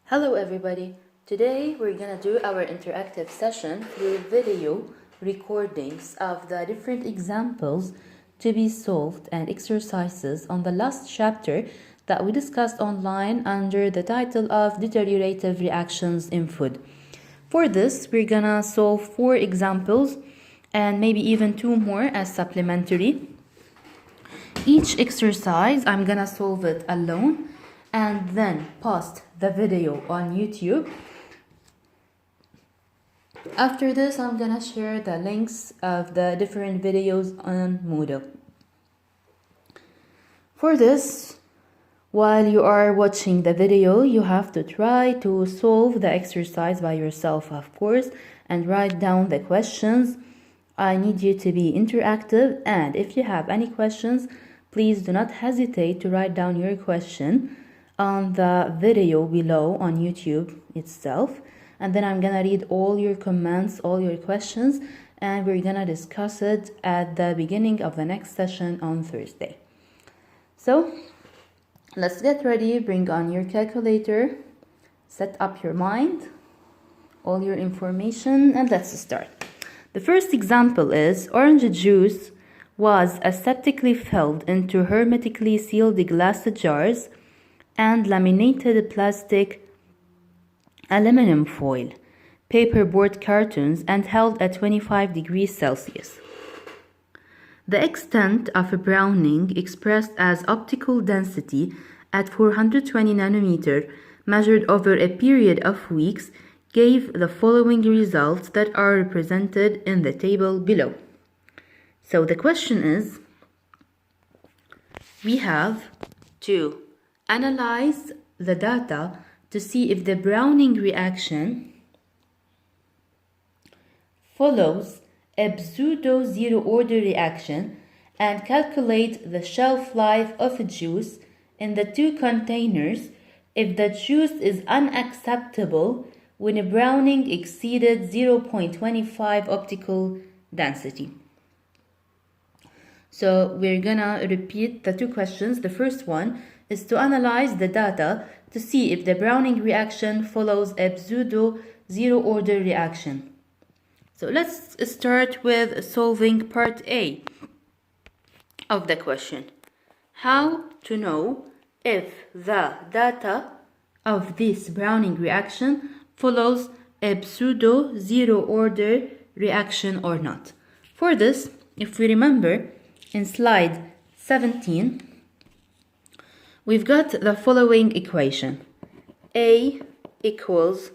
Hello everybody! Today we're gonna do our interactive session through video recordings of the different examples to be solved and exercises on the last chapter that we discussed online under the title of deteriorative reactions in food. For this, we're gonna solve 4 examples and maybe even 2 more as supplementary. Each exercise, I'm gonna solve it alone and then post the video on YouTube. After this, I'm gonna share the links of the different videos on Moodle. For this, while you are watching the video, you have to try to solve the exercise by yourself, of course, and write down the questions. I need you to be interactive, and if you have any questions, please do not hesitate to write down your question on the video below on YouTube itself, and then I'm gonna read all your comments, all your questions, and we're gonna discuss it at the beginning of the next session on Thursday. So let's get ready. Bring on your calculator, set up your mind, all your information, and let's start. The first example is orange juice was aseptically filled into hermetically sealed glass jars and laminated plastic, aluminum foil, paperboard cartons, and held at 25 degrees Celsius. The extent of browning expressed as optical density at 420 nanometer measured over a period of weeks gave the following results that are represented in the table below. So the question is, we have to analyze the data to see if the browning reaction follows a pseudo zero order reaction and calculate the shelf life of a juice in the 2 containers if the juice is unacceptable when a browning exceeded 0.25 optical density. So we're gonna repeat the 2 questions. The first one is to analyze the data to see if the browning reaction follows a pseudo zero order reaction. So let's start with solving part A of the question. How to know if the data of this browning reaction follows a pseudo zero order reaction or not. For this, if we remember in slide 17, we've got the following equation. A equals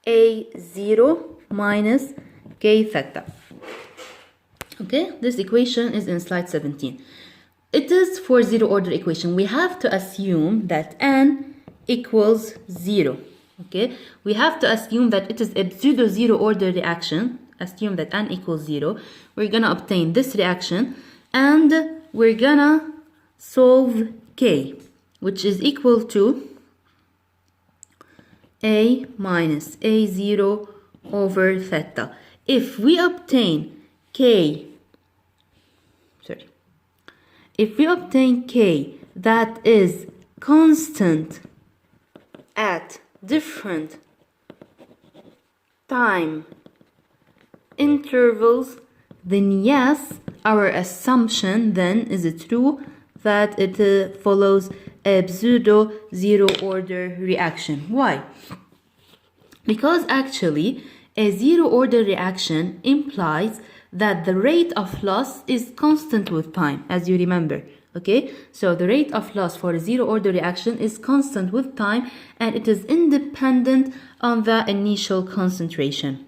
A0 minus K theta. Okay, this equation is in slide 17. It is for zero order equation. We have to assume that n equals 0. Okay, we have to assume that it is a pseudo zero order reaction. Assume that n equals 0. We're gonna obtain this reaction and we're gonna solve K, which is equal to A minus A0 over theta. If we obtain K that is constant at different time intervals, then yes, our assumption then is true that it follows a pseudo zero order reaction. Why? Because actually a zero order reaction implies that the rate of loss is constant with time, as you remember. Okay, so the rate of loss for a zero order reaction is constant with time and it is independent on the initial concentration.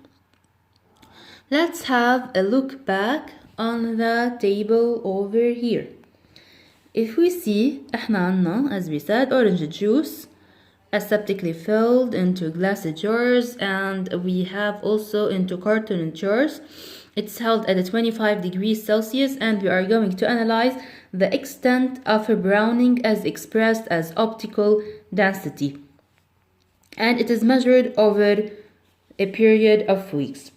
Let's have a look back on the table over here. If we see, احنا عنا, as we said, orange juice aseptically filled into glass jars, and we have also into carton jars. It's held at 25 degrees Celsius, and we are going to analyze the extent of a browning as expressed as optical density, and it is measured over a period of weeks.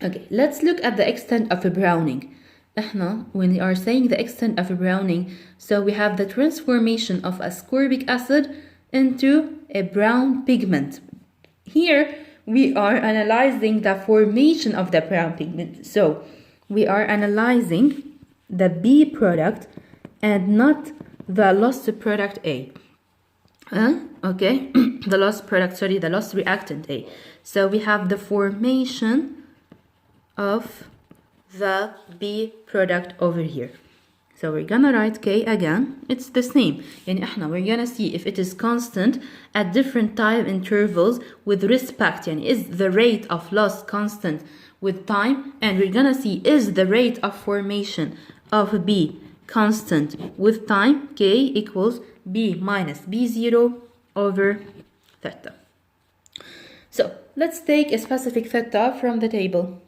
Okay, let's look at the extent of a browning. When we are saying the extent of a browning, so we have the transformation of ascorbic acid into a brown pigment. Here we are analyzing the formation of the brown pigment. So we are analyzing the B product and not the lost product A. Okay, the lost reactant A. So we have the formation of the B product over here. So we're gonna write K again. It's the same. يعني احنا we're gonna see if it is constant at different time intervals with respect. يعني is the rate of loss constant with time, and we're gonna see is the rate of formation of B constant with time. K equals B minus B0 over theta. So let's take a specific theta from the table.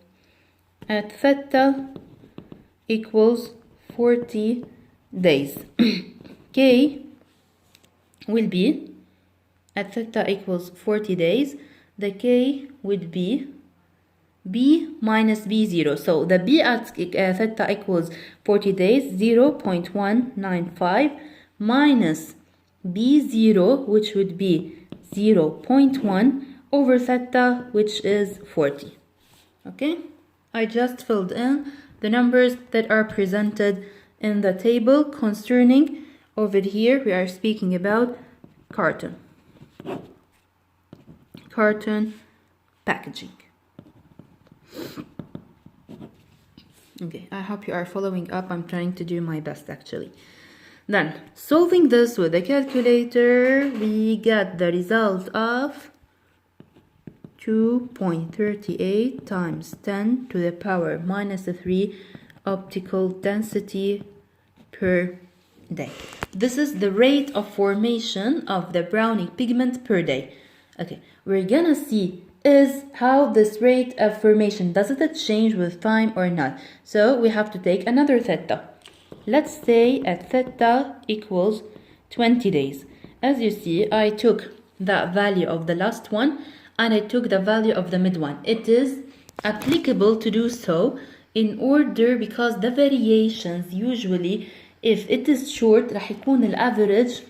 At theta equals 40 days. K will be at theta equals 40 days. The K would be B minus B0. So the B at theta equals 40 days, 0.195 minus B0, which would be 0.1 over theta, which is 40. Okay, I just filled in the numbers that are presented in the table concerning, over here we are speaking about carton packaging. Okay, I hope you are following up. I'm trying to do my best actually. Then solving this with a calculator, we get the result of 2.38 times 10 to the power minus 3 optical density per day. This is the rate of formation of the browning pigment per day. Okay, we're gonna see is how this rate of formation, does it change with time or not? So we have to take another theta. Let's say at theta equals 20 days. As you see, I took the value of the last one and I took the value of the mid one. It is applicable to do so in order because the variations usually if it is short راح يكون الافريج